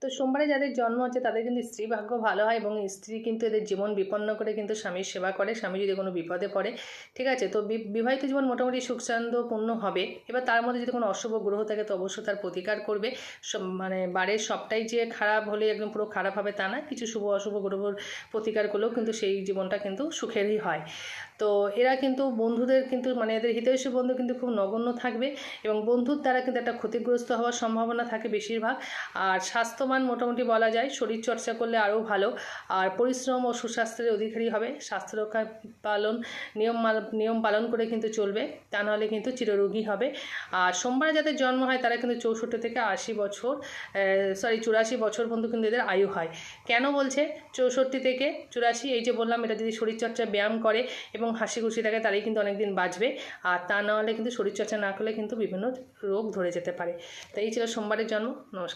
তো সোমবারে যাদের জন্ম হচ্ছে তাদের কিন্তু স্ত্রী ভাগ্য ভালো হয় এবং স্ত্রী কিন্তু এদের জীবন বিপন্ন করে কিন্তু স্বামীর সেবা করে, স্বামী যদি কোনো বিপদে পড়ে। ঠিক আছে, তো বিবাহিত জীবন মোটামুটি সুখসান্দ্যপূর্ণ হবে। এবার তার মধ্যে যদি কোনো অশুভ গ্রহ থাকে তো অবশ্যই তার প্রতিকার করবে। মানে বাড়ির সবটাই যে খারাপ হলে একদম পুরো খারাপ হবে তা না, কিছু শুভ অশুভ গ্রহর প্রতিকার করলেও কিন্তু সেই জীবনটা কিন্তু সুখেরই হয়। তো এরা কিন্তু বন্ধুদের কিন্তু মানে এদের হিতৈষী বন্ধু কিন্তু খুব নগণ্য থাকবে এবং বন্ধুর দ্বারা কিন্তু একটা ক্ষতিগ্রস্ত হওয়ার সম্ভাবনা থাকে বেশিরভাগ। আর স্বাস্থ্যবান মোটামুটি বলা যায়, শরীরচর্চা করলে আরও ভালো। আর পরিশ্রম ও সুস্বাস্থ্যের অধিকারী হবে, স্বাস্থ্য রক্ষা পালন নিয়ম পালন করে কিন্তু চলবে, তা নাহলে কিন্তু চিররোগী হবে। আর সোমবারে যাদের জন্ম হয় তারা কিন্তু 64 থেকে 84 বছর পর্যন্ত কিন্তু এদের আয়ু হয়। কেন বলছে 64 থেকে 84? এই যে বললাম, এটা যদি শরীরচর্চা ব্যায়াম করে এবং হাসি খুশি থাকে তারাই কিন্তু অনেকদিন বাঁচবে। আর তা না হলে কিন্তু শরীরচর্চা না করলে কিন্তু বিভিন্ন রোগ ধরে যেতে পারে। তো এই ছিল সোমবারের জন্ম। নমস্কার।